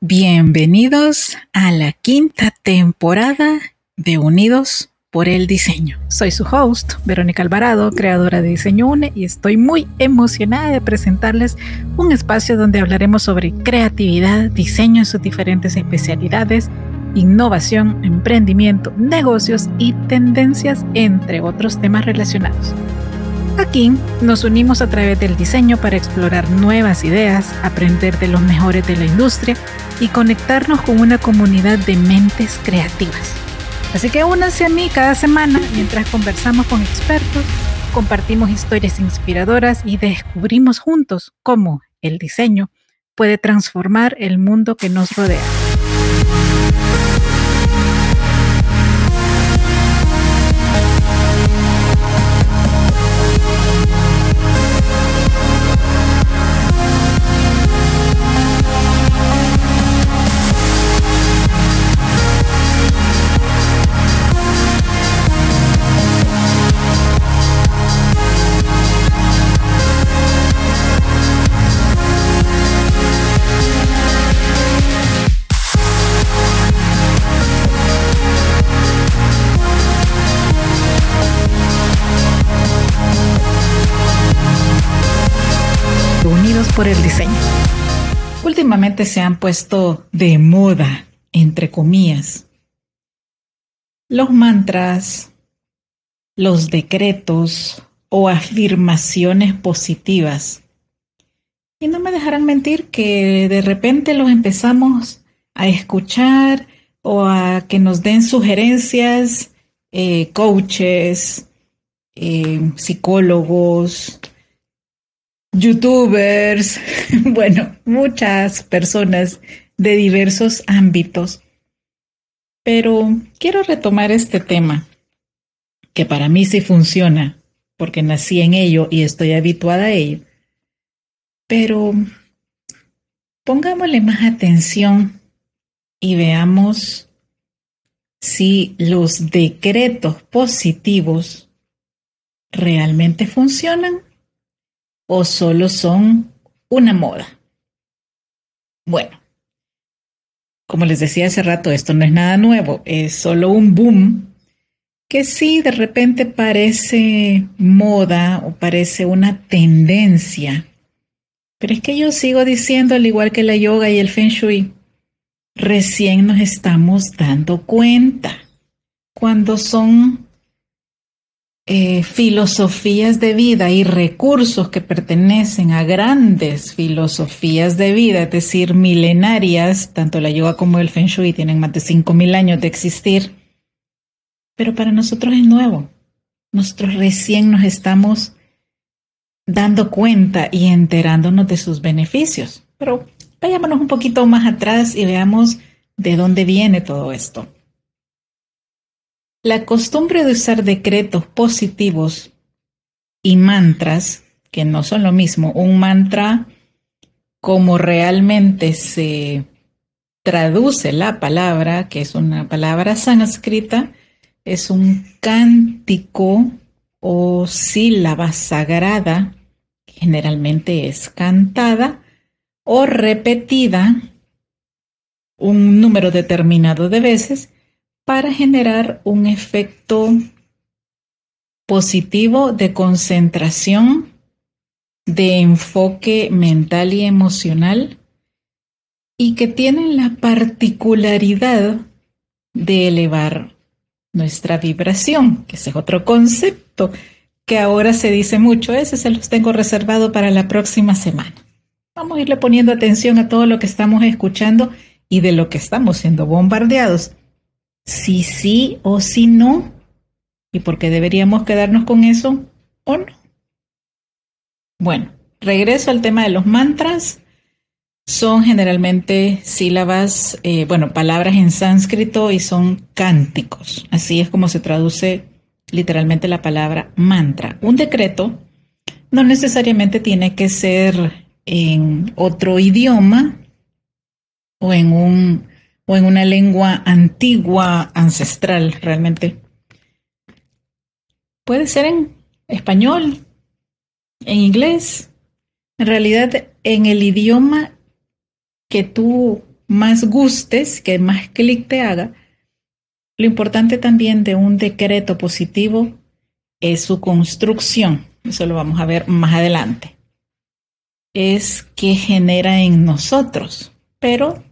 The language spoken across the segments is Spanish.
Bienvenidos a la quinta temporada de Unidos por el Diseño. Soy su host, Verónica Alvarado, creadora de Diseño UNE, y estoy muy emocionada de presentarles un espacio donde hablaremos sobre creatividad, diseño en sus diferentes especialidades, innovación, emprendimiento, negocios y tendencias, entre otros temas relacionados. Aquí nos unimos a través del diseño para explorar nuevas ideas, aprender de los mejores de la industria y conectarnos con una comunidad de mentes creativas. Así que únanse a mí cada semana mientras conversamos con expertos, compartimos historias inspiradoras y descubrimos juntos cómo el diseño puede transformar el mundo que nos rodea. Unidos por el diseño. Últimamente se han puesto de moda, entre comillas, los mantras, los decretos o afirmaciones positivas. Y no me dejarán mentir que de repente los empezamos a escuchar o a que nos den sugerencias, coaches, psicólogos, YouTubers, bueno, muchas personas de diversos ámbitos. Pero quiero retomar este tema, que para mí sí funciona, porque nací en ello y estoy habituada a ello. Pero pongámosle más atención y veamos si los decretos positivos realmente funcionan o solo son una moda. Bueno, como les decía hace rato, esto no es nada nuevo, es solo un boom que sí de repente parece moda o parece una tendencia. Pero es que yo sigo diciendo, al igual que la yoga y el Feng Shui, recién nos estamos dando cuenta cuando son filosofías de vida y recursos que pertenecen a grandes filosofías de vida, es decir, milenarias. Tanto la yoga como el Feng Shui tienen más de 5,000 años de existir, pero para nosotros es nuevo. Nosotros recién nos estamos dando cuenta y enterándonos de sus beneficios. Pero vayámonos un poquito más atrás y veamos de dónde viene todo esto. La costumbre de usar decretos positivos y mantras, que no son lo mismo, un mantra como realmente se traduce la palabra, que es una palabra sánscrita, es un cántico o sílaba sagrada, que generalmente es cantada o repetida un número determinado de veces, para generar un efecto positivo de concentración, de enfoque mental y emocional, y que tienen la particularidad de elevar nuestra vibración, que ese es otro concepto que ahora se dice mucho. Ese se los tengo reservado para la próxima semana. Vamos a irle poniendo atención a todo lo que estamos escuchando y de lo que estamos siendo bombardeados. Si sí o si no, y por qué deberíamos quedarnos con eso o no. Bueno, regreso al tema de los mantras. Son generalmente sílabas, palabras en sánscrito, y son cánticos. Así es como se traduce literalmente la palabra mantra. Un decreto no necesariamente tiene que ser en otro idioma o en una lengua antigua, ancestral, realmente. Puede ser en español, en inglés. En realidad, en el idioma que tú más gustes, que más clic te haga. Lo importante también de un decreto positivo es su construcción. Eso lo vamos a ver más adelante. Es que genera en nosotros, pero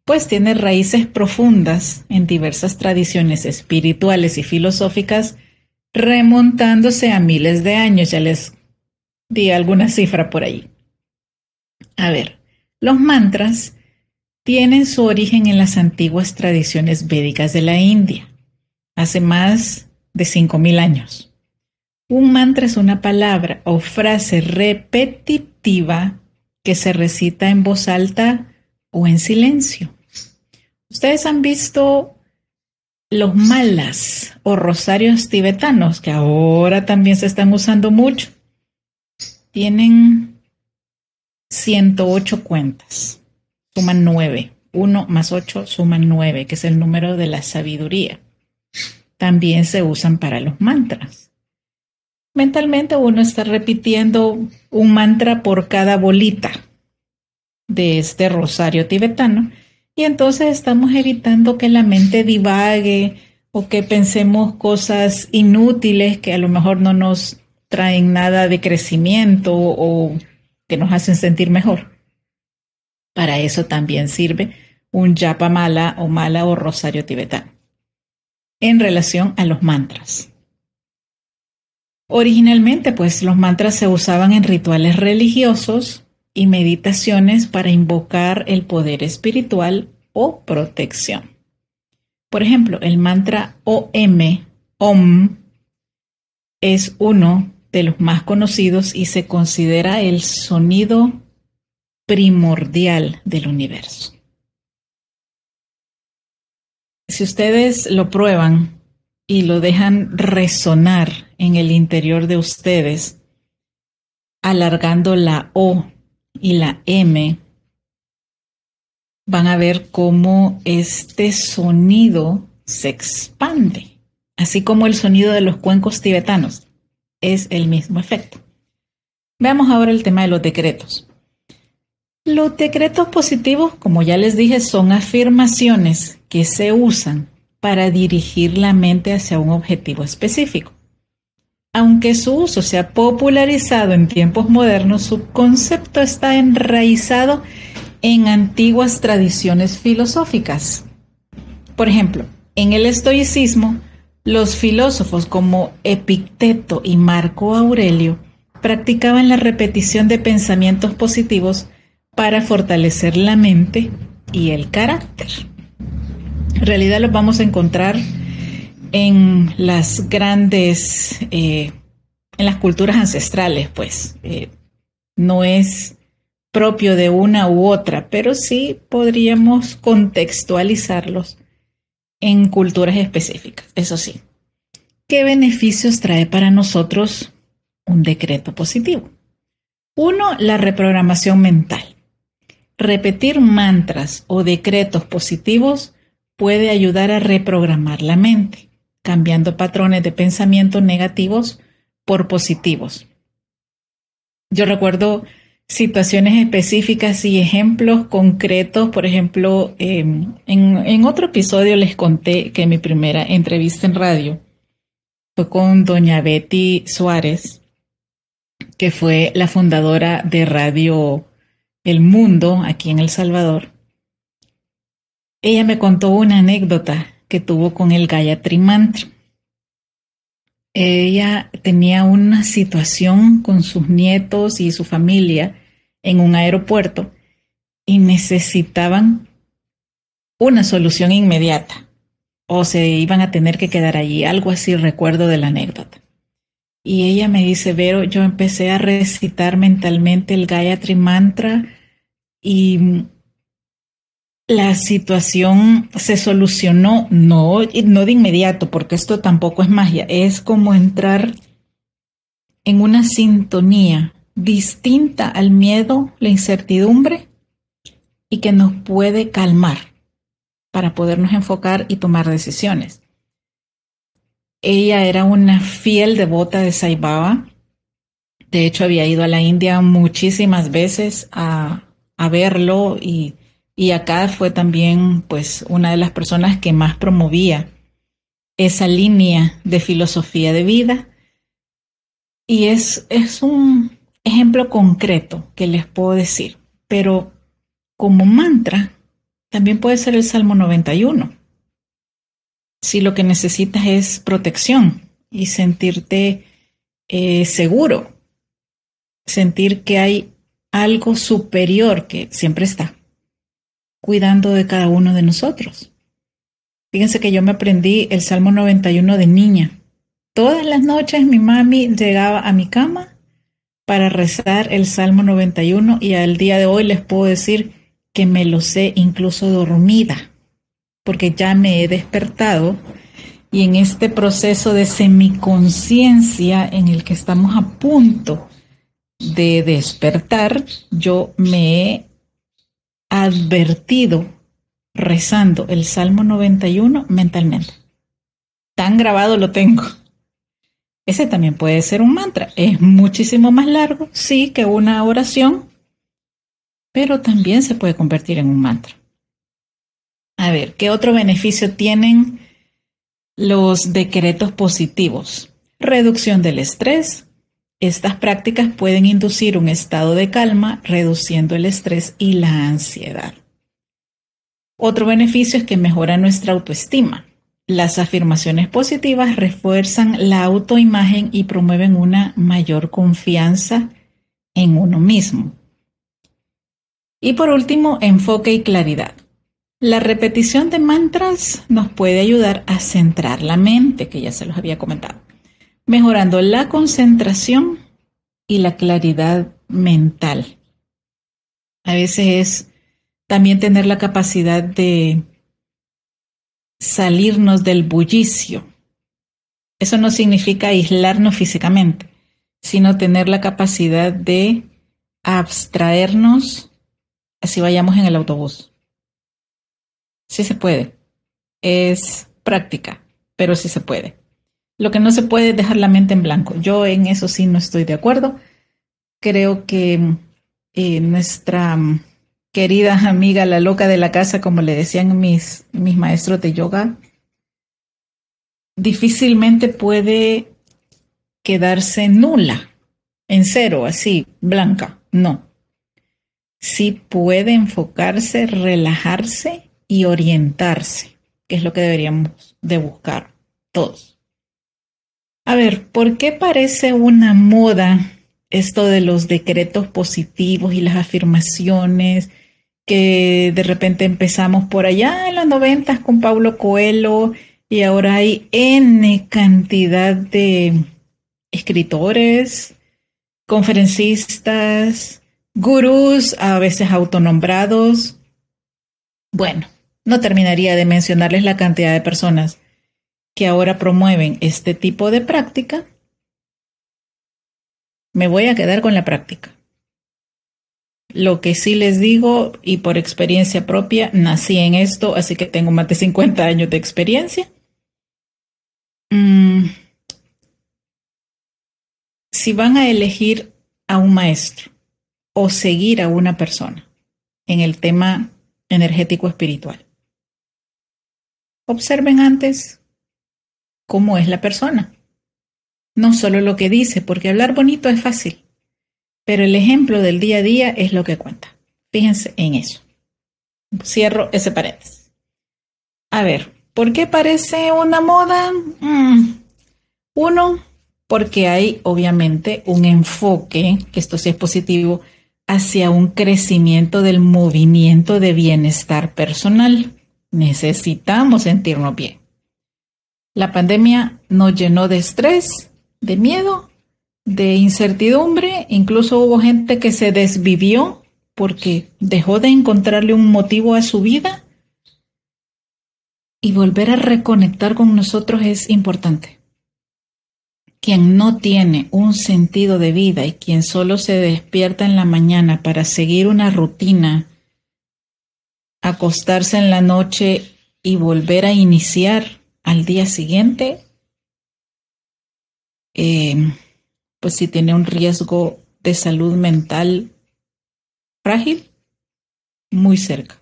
pues tiene raíces profundas en diversas tradiciones espirituales y filosóficas, remontándose a miles de años. Ya les di alguna cifra por ahí. A ver, los mantras tienen su origen en las antiguas tradiciones védicas de la India, hace más de 5.000 años. Un mantra es una palabra o frase repetitiva que se recita en voz alta o en silencio. Ustedes han visto los malas o rosarios tibetanos, que ahora también se están usando mucho. Tienen 108 cuentas, suman 9. 1 más 8 suman 9, que es el número de la sabiduría. También se usan para los mantras. Mentalmente uno está repitiendo un mantra por cada bolita de este rosario tibetano y entonces estamos evitando que la mente divague o que pensemos cosas inútiles que a lo mejor no nos traen nada de crecimiento o que nos hacen sentir mejor. Para eso también sirve un japa mala o rosario tibetano en relación a los mantras. Originalmente, pues, los mantras se usaban en rituales religiosos y meditaciones para invocar el poder espiritual o protección. Por ejemplo, el mantra Om, es uno de los más conocidos y se considera el sonido primordial del universo. Si ustedes lo prueban y lo dejan resonar en el interior de ustedes, alargando la O y la M, van a ver cómo este sonido se expande, así como el sonido de los cuencos tibetanos. Es el mismo efecto. Veamos ahora el tema de los decretos. Los decretos positivos, como ya les dije, son afirmaciones que se usan para dirigir la mente hacia un objetivo específico. Aunque su uso se ha popularizado en tiempos modernos, su concepto está enraizado en antiguas tradiciones filosóficas. Por ejemplo, en el estoicismo, los filósofos como Epicteto y Marco Aurelio practicaban la repetición de pensamientos positivos para fortalecer la mente y el carácter. En realidad los vamos a encontrar en las grandes, en las culturas ancestrales, pues. No es propio de una u otra, pero sí podríamos contextualizarlos en culturas específicas. Eso sí, ¿qué beneficios trae para nosotros un decreto positivo? 1, la reprogramación mental. Repetir mantras o decretos positivos puede ayudar a reprogramar la mente, cambiando patrones de pensamiento negativos por positivos. Yo recuerdo situaciones específicas y ejemplos concretos. Por ejemplo, en otro episodio les conté que mi primera entrevista en radio fue con doña Betty Suárez, que fue la fundadora de Radio El Mundo aquí en El Salvador. Ella me contó una anécdota que tuvo con el Gayatri Mantra. Ella tenía una situación con sus nietos y su familia en un aeropuerto y necesitaban una solución inmediata o se iban a tener que quedar allí, algo así recuerdo de la anécdota. Y ella me dice, Vero, yo empecé a recitar mentalmente el Gayatri Mantra y la situación se solucionó, no de inmediato, porque esto tampoco es magia, es como entrar en una sintonía distinta al miedo, la incertidumbre, y que nos puede calmar para podernos enfocar y tomar decisiones. Ella era una fiel devota de Sai Baba. De hecho, había ido a la India muchísimas veces a verlo y Y acá fue también pues una de las personas que más promovía esa línea de filosofía de vida. Y es un ejemplo concreto que les puedo decir. Pero como mantra, también puede ser el Salmo 91. Si lo que necesitas es protección y sentirte seguro, sentir que hay algo superior que siempre está cuidando de cada uno de nosotros. Fíjense que yo me aprendí el Salmo 91 de niña. Todas las noches mi mami llegaba a mi cama para rezar el Salmo 91 y al día de hoy les puedo decir que me lo sé incluso dormida, porque ya me he despertado y en este proceso de semiconciencia en el que estamos a punto de despertar, yo me he advertido rezando el Salmo 91 mentalmente. Tan grabado lo tengo. Ese también puede ser un mantra. Es muchísimo más largo, sí, que una oración, pero también se puede convertir en un mantra. A ver, ¿qué otro beneficio tienen los decretos positivos? Reducción del estrés. Estas prácticas pueden inducir un estado de calma, reduciendo el estrés y la ansiedad. Otro beneficio es que mejora nuestra autoestima. Las afirmaciones positivas refuerzan la autoimagen y promueven una mayor confianza en uno mismo. Y por último, enfoque y claridad. La repetición de mantras nos puede ayudar a centrar la mente, que ya se los había comentado, mejorando la concentración y la claridad mental. A veces es también tener la capacidad de salirnos del bullicio. Eso no significa aislarnos físicamente, sino tener la capacidad de abstraernos así vayamos en el autobús. Sí se puede. Es práctica, pero sí se puede. Lo que no se puede es dejar la mente en blanco. Yo en eso sí no estoy de acuerdo. Creo que nuestra querida amiga, la loca de la casa, como le decían mis maestros de yoga, difícilmente puede quedarse nula, en cero, así, blanca. No. Sí puede enfocarse, relajarse y orientarse, que es lo que deberíamos de buscar todos. A ver, ¿por qué parece una moda esto de los decretos positivos y las afirmaciones que de repente empezamos por allá en los 90 con Paulo Coelho y ahora hay N cantidad de escritores, conferencistas, gurús, a veces autonombrados? Bueno, no terminaría de mencionarles la cantidad de personas que ahora promueven este tipo de práctica. Me voy a quedar con la práctica. Lo que sí les digo, y por experiencia propia, nací en esto, así que tengo más de 50 años de experiencia. Si van a elegir a un maestro o seguir a una persona en el tema energético espiritual, observen antes cómo es la persona. No solo lo que dice, porque hablar bonito es fácil, pero el ejemplo del día a día es lo que cuenta. Fíjense en eso. Cierro ese paréntesis. A ver, ¿por qué parece una moda? Uno, porque hay obviamente un enfoque, que esto sí es positivo, hacia un crecimiento del movimiento de bienestar personal. Necesitamos sentirnos bien. La pandemia nos llenó de estrés, de miedo, de incertidumbre. Incluso hubo gente que se desvivió porque dejó de encontrarle un motivo a su vida. Y volver a reconectar con nosotros es importante. Quien no tiene un sentido de vida y quien solo se despierta en la mañana para seguir una rutina, acostarse en la noche y volver a iniciar al día siguiente, pues sí tiene un riesgo de salud mental frágil, muy cerca.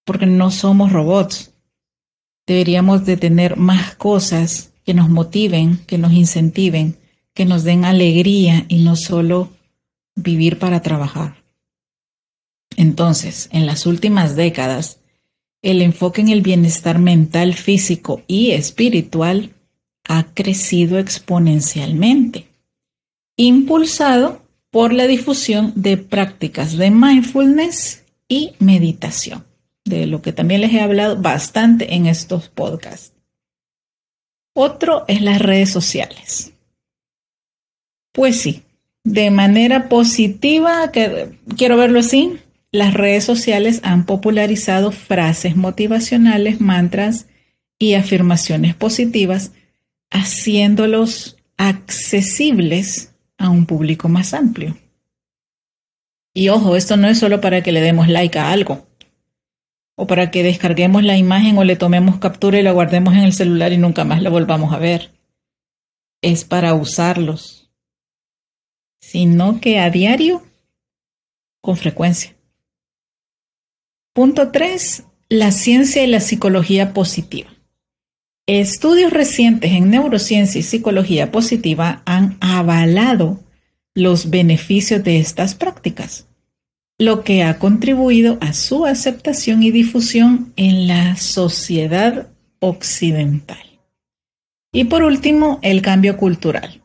porque no somos robots. Deberíamos de tener más cosas que nos motiven, que nos incentiven, que nos den alegría y no solo vivir para trabajar. Entonces, en las últimas décadas, el enfoque en el bienestar mental, físico y espiritual ha crecido exponencialmente, impulsado por la difusión de prácticas de mindfulness y meditación, de lo que también les he hablado bastante en estos podcasts. Otro es las redes sociales. Pues sí, de manera positiva, quiero verlo así, las redes sociales han popularizado frases motivacionales, mantras y afirmaciones positivas, haciéndolos accesibles a un público más amplio. Y ojo, esto no es solo para que le demos like a algo, o para que descarguemos la imagen o le tomemos captura y la guardemos en el celular y nunca más la volvamos a ver. Es para usarlos, sino que a diario, con frecuencia. Punto 3. La ciencia y la psicología positiva. Estudios recientes en neurociencia y psicología positiva han avalado los beneficios de estas prácticas, lo que ha contribuido a su aceptación y difusión en la sociedad occidental. Y por último, el cambio cultural.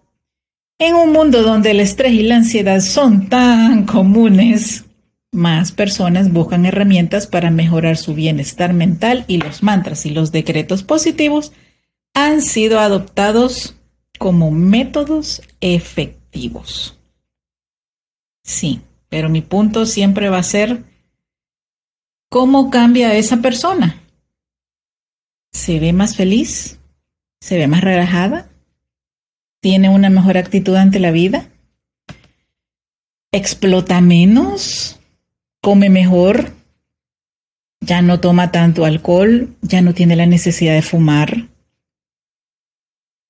En un mundo donde el estrés y la ansiedad son tan comunes, más personas buscan herramientas para mejorar su bienestar mental y los mantras y los decretos positivos han sido adoptados como métodos efectivos. Sí, pero mi punto siempre va a ser ¿cómo cambia esa persona? ¿Se ve más feliz? ¿Se ve más relajada? ¿Tiene una mejor actitud ante la vida? ¿Explota menos? ¿Come mejor? ¿Ya no toma tanto alcohol? ¿Ya no tiene la necesidad de fumar?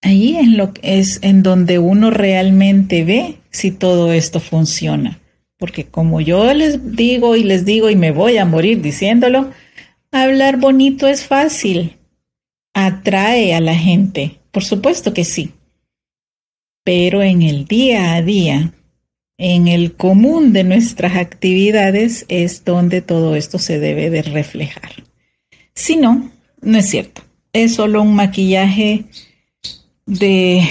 Ahí es en donde uno realmente ve si todo esto funciona. Porque como yo les digo y me voy a morir diciéndolo, hablar bonito es fácil. Atrae a la gente. Por supuesto que sí. Pero en el día a día, en el común de nuestras actividades, es donde todo esto se debe de reflejar. Si no, no es cierto. Es solo un maquillaje de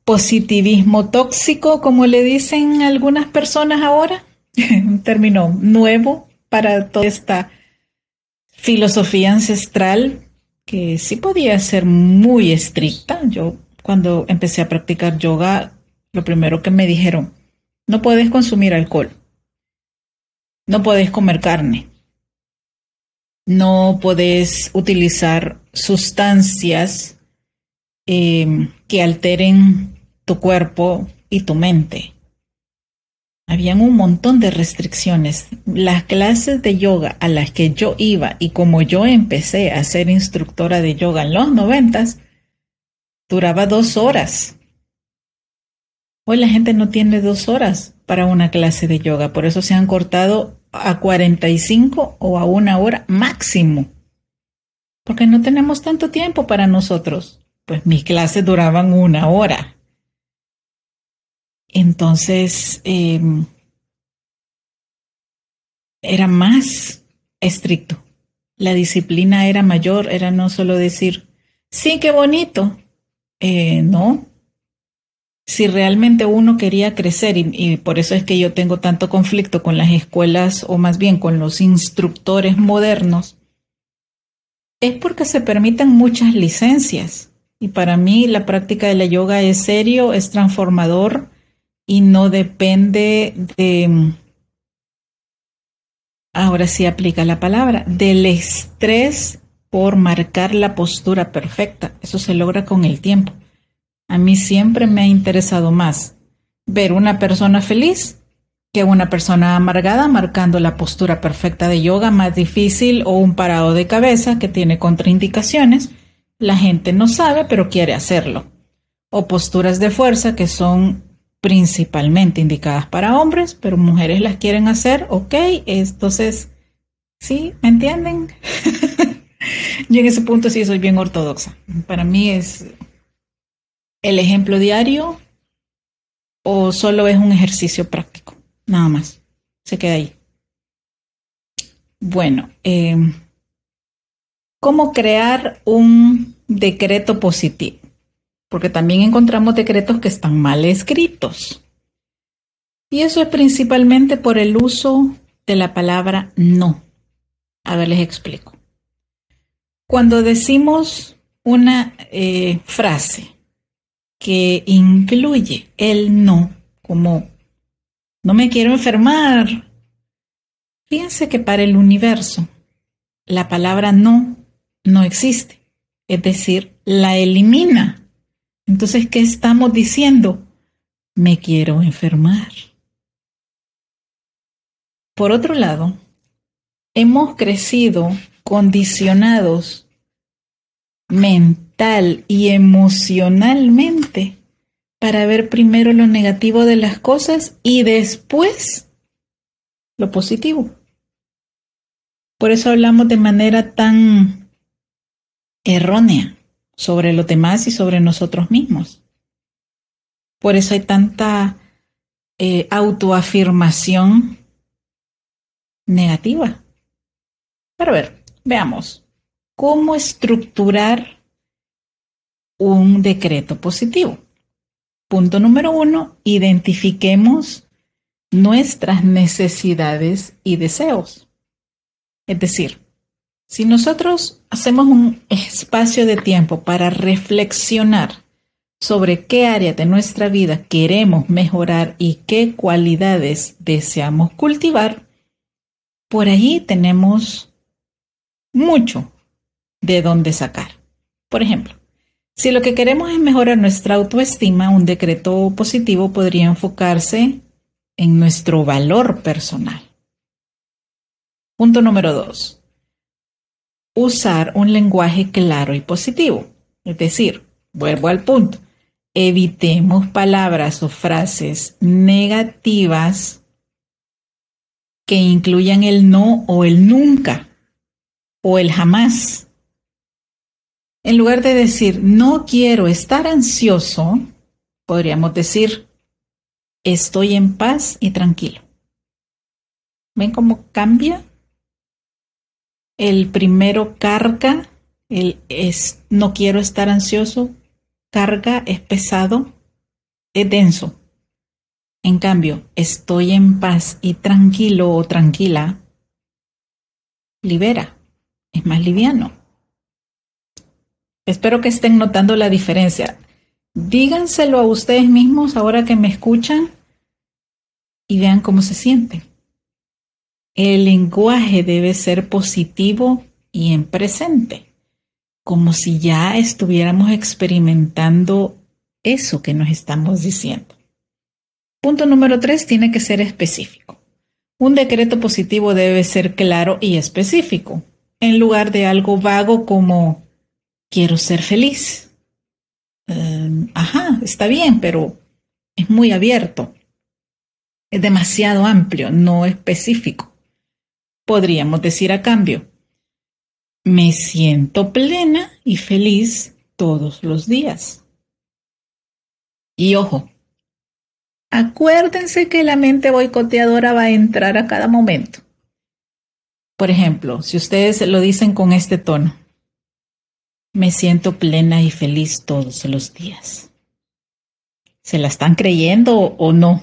positivismo tóxico, como le dicen algunas personas ahora. Un término nuevo para toda esta filosofía ancestral que sí podía ser muy estricta. Yo cuando empecé a practicar yoga, lo primero que me dijeron, no puedes consumir alcohol, no puedes comer carne, no puedes utilizar sustancias que alteren tu cuerpo y tu mente. Habían un montón de restricciones. Las clases de yoga a las que yo iba y como yo empecé a ser instructora de yoga en los 90s, duraba 2 horas. Hoy la gente no tiene 2 horas para una clase de yoga, por eso se han cortado a 45 o a 1 hora máximo, porque no tenemos tanto tiempo para nosotros. Pues mis clases duraban 1 hora. Entonces, era más estricto. La disciplina era mayor, era no solo decir, sí, qué bonito. No. Si realmente uno quería crecer, y por eso es que yo tengo tanto conflicto con las escuelas, o más bien con los instructores modernos, es porque se permiten muchas licencias. Y para mí la práctica de la yoga es serio, es transformador y no depende de, ahora sí aplica la palabra, del estrés por marcar la postura perfecta. Eso se logra con el tiempo. A mí siempre me ha interesado más ver una persona feliz que una persona amargada marcando la postura perfecta de yoga más difícil, o un parado de cabeza que tiene contraindicaciones. La gente no sabe, pero quiere hacerlo. O posturas de fuerza que son principalmente indicadas para hombres, pero mujeres las quieren hacer. Ok, entonces, ¿sí? ¿Me entienden? Yo en ese punto sí soy bien ortodoxa. Para mí es el ejemplo diario o solo es un ejercicio práctico. Nada más. Se queda ahí. Bueno, ¿cómo crear un decreto positivo? Porque también encontramos decretos que están mal escritos. Y eso es principalmente por el uso de la palabra no. A ver, les explico. Cuando decimos una frase que incluye el no, como no me quiero enfermar, fíjense que para el universo la palabra no no existe. Es decir, la elimina. Entonces, ¿qué estamos diciendo? Me quiero enfermar. Por otro lado, hemos crecido condicionados mental y emocionalmente para ver primero lo negativo de las cosas y después lo positivo. Por eso hablamos de manera tan errónea sobre los demás y sobre nosotros mismos. Por eso hay tanta autoafirmación negativa. Pero a ver, veamos. ¿Cómo estructurar un decreto positivo? Punto número 1, identifiquemos nuestras necesidades y deseos. Es decir, si nosotros hacemos un espacio de tiempo para reflexionar sobre qué área de nuestra vida queremos mejorar y qué cualidades deseamos cultivar, por ahí tenemos mucho de dónde sacar. Por ejemplo, si lo que queremos es mejorar nuestra autoestima, un decreto positivo podría enfocarse en nuestro valor personal. Punto número 2. Usar un lenguaje claro y positivo. Es decir, vuelvo al punto. Evitemos palabras o frases negativas que incluyan el no o el nunca o el jamás. En lugar de decir no quiero estar ansioso, podríamos decir estoy en paz y tranquilo. ¿Ven cómo cambia? El primero carga, no quiero estar ansioso, carga, es pesado, es denso. En cambio, estoy en paz y tranquilo o tranquila, libera, es más liviano. Espero que estén notando la diferencia. Díganselo a ustedes mismos ahora que me escuchan y vean cómo se sienten. El lenguaje debe ser positivo y en presente, como si ya estuviéramos experimentando eso que nos estamos diciendo. Punto número 3, tiene que ser específico. Un decreto positivo debe ser claro y específico, en lugar de algo vago como quiero ser feliz. Está bien, pero es muy abierto. Es demasiado amplio, no específico. Podríamos decir a cambio, me siento plena y feliz todos los días. Y ojo, acuérdense que la mente boicoteadora va a entrar a cada momento. Por ejemplo, si ustedes lo dicen con este tono, me siento plena y feliz todos los días. ¿Se la están creyendo o no?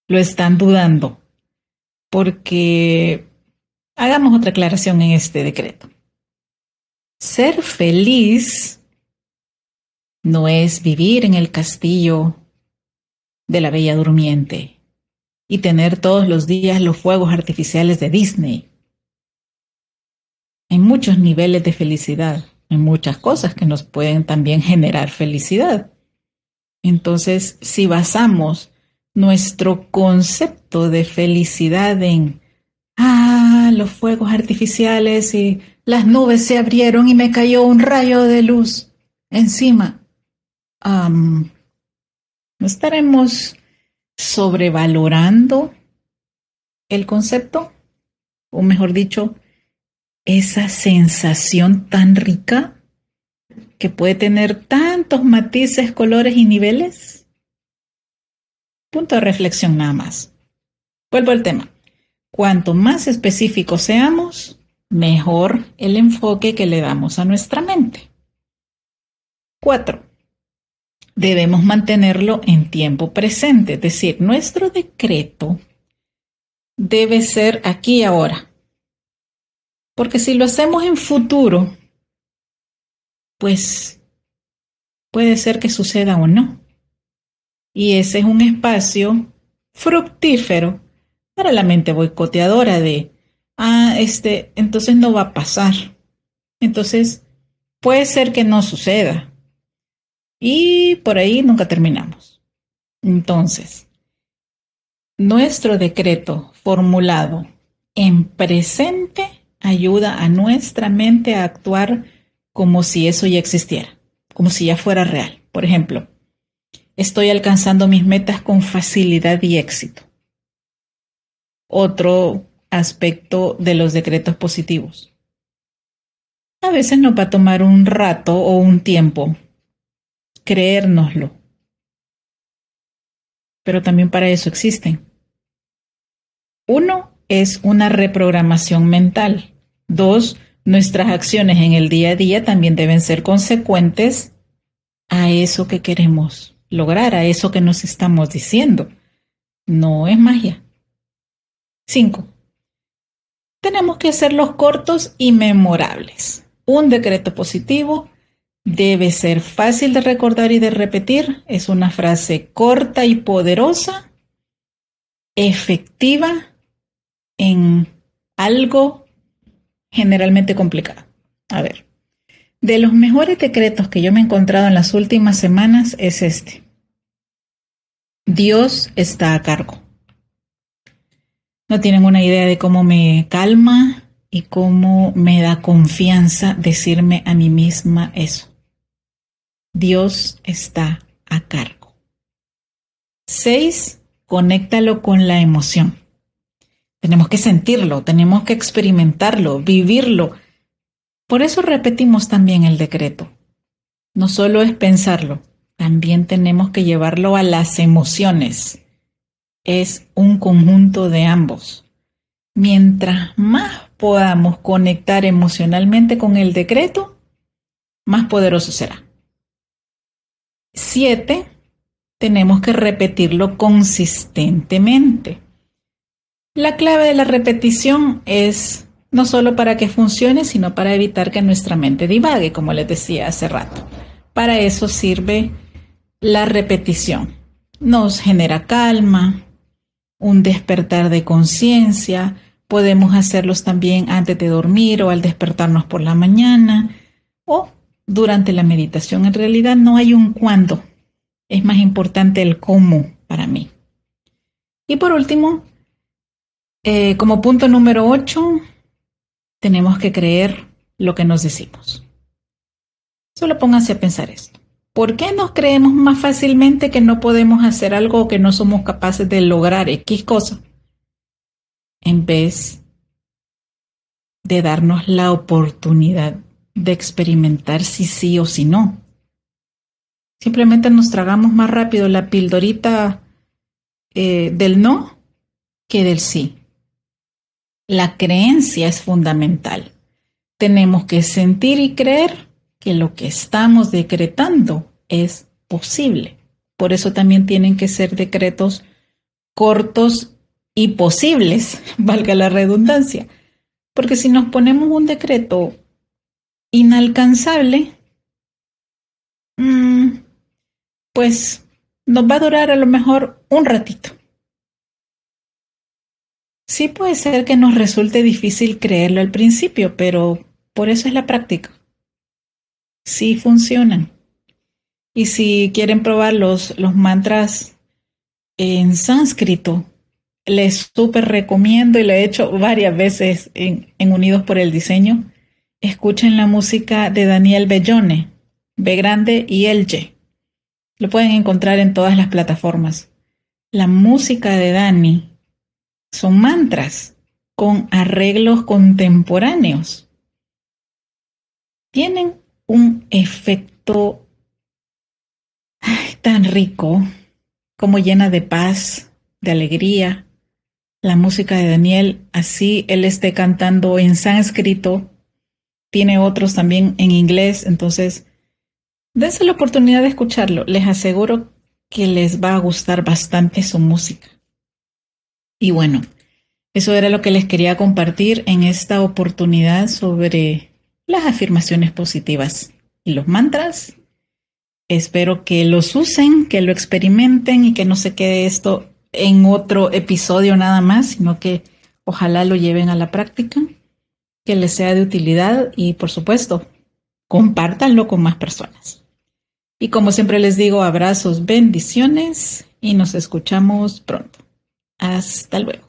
¿Lo están dudando? Porque hagamos otra aclaración en este decreto. Ser feliz no es vivir en el castillo de la Bella Durmiente y tener todos los días los fuegos artificiales de Disney. Hay muchos niveles de felicidad, hay muchas cosas que nos pueden también generar felicidad. Entonces, si basamos nuestro concepto de felicidad en los fuegos artificiales y las nubes se abrieron y me cayó un rayo de luz encima, ¿no estaremos sobrevalorando el concepto? O mejor dicho, esa sensación tan rica que puede tener tantos matices, colores y niveles? Punto de reflexión nada más. Vuelvo al tema. Cuanto más específicos seamos, mejor el enfoque que le damos a nuestra mente. 4. Debemos mantenerlo en tiempo presente, es decir, nuestro decreto debe ser aquí y ahora. Porque si lo hacemos en futuro, pues puede ser que suceda o no. Y ese es un espacio fructífero para la mente boicoteadora de, entonces no va a pasar. Entonces, puede ser que no suceda. Y por ahí nunca terminamos. Entonces, nuestro decreto formulado en presente ayuda a nuestra mente a actuar como si eso ya existiera, como si ya fuera real. Por ejemplo, estoy alcanzando mis metas con facilidad y éxito. Otro aspecto de los decretos positivos. A veces nos va a tomar un rato o un tiempo creérnoslo, pero también para eso existen. 1 es una reprogramación mental. 2, nuestras acciones en el día a día también deben ser consecuentes a eso que queremos lograr, a eso que nos estamos diciendo. No es magia. 5. Tenemos que hacerlos cortos y memorables. Un decreto positivo debe ser fácil de recordar y de repetir. Es una frase corta y poderosa, efectiva en algo generalmente complicado. A ver, de los mejores decretos que yo me he encontrado en las últimas semanas es este. Dios está a cargo. No tienen una idea de cómo me calma y cómo me da confianza decirme a mí misma eso. Dios está a cargo. 6, conéctalo con la emoción. Tenemos que sentirlo, tenemos que experimentarlo, vivirlo. Por eso repetimos también el decreto. No solo es pensarlo, también tenemos que llevarlo a las emociones. Es un conjunto de ambos. Mientras más podamos conectar emocionalmente con el decreto, más poderoso será. 7, tenemos que repetirlo consistentemente. La clave de la repetición es no solo para que funcione, sino para evitar que nuestra mente divague, como les decía hace rato. Para eso sirve la repetición. Nos genera calma, un despertar de conciencia. Podemos hacerlos también antes de dormir o al despertarnos por la mañana o durante la meditación. En realidad no hay un cuándo. Es más importante el cómo para mí. Y por último, como punto número 8, tenemos que creer lo que nos decimos. Solo pónganse a pensar esto. ¿Por qué nos creemos más fácilmente que no podemos hacer algo o que no somos capaces de lograr X cosa? En vez de darnos la oportunidad de experimentar si sí o si no. Simplemente nos tragamos más rápido la pildorita del no que del sí. La creencia es fundamental. Tenemos que sentir y creer que lo que estamos decretando es posible. Por eso también tienen que ser decretos cortos y posibles, valga la redundancia. Porque si nos ponemos un decreto inalcanzable, pues nos va a durar a lo mejor un ratito. Sí puede ser que nos resulte difícil creerlo al principio, pero por eso es la práctica. Sí funcionan. Y si quieren probar los mantras en sánscrito, les súper recomiendo y lo he hecho varias veces en Unidos por el Diseño. Escuchen la música de Daniel Bellone, B grande y Y. Lo pueden encontrar en todas las plataformas. La música de Dani son mantras con arreglos contemporáneos tienen un efecto tan rico, como llena de paz, de alegría. La música de Daniel, así él esté cantando en sánscrito, tiene otros también en inglés, entonces dense la oportunidad de escucharlo. Les aseguro que les va a gustar bastante su música. Y bueno, eso era lo que les quería compartir en esta oportunidad sobre las afirmaciones positivas y los mantras. Espero que los usen, que lo experimenten y que no se quede esto en otro episodio nada más, sino que ojalá lo lleven a la práctica, que les sea de utilidad y, por supuesto, compártanlo con más personas. Y como siempre les digo, abrazos, bendiciones y nos escuchamos pronto. Hasta luego.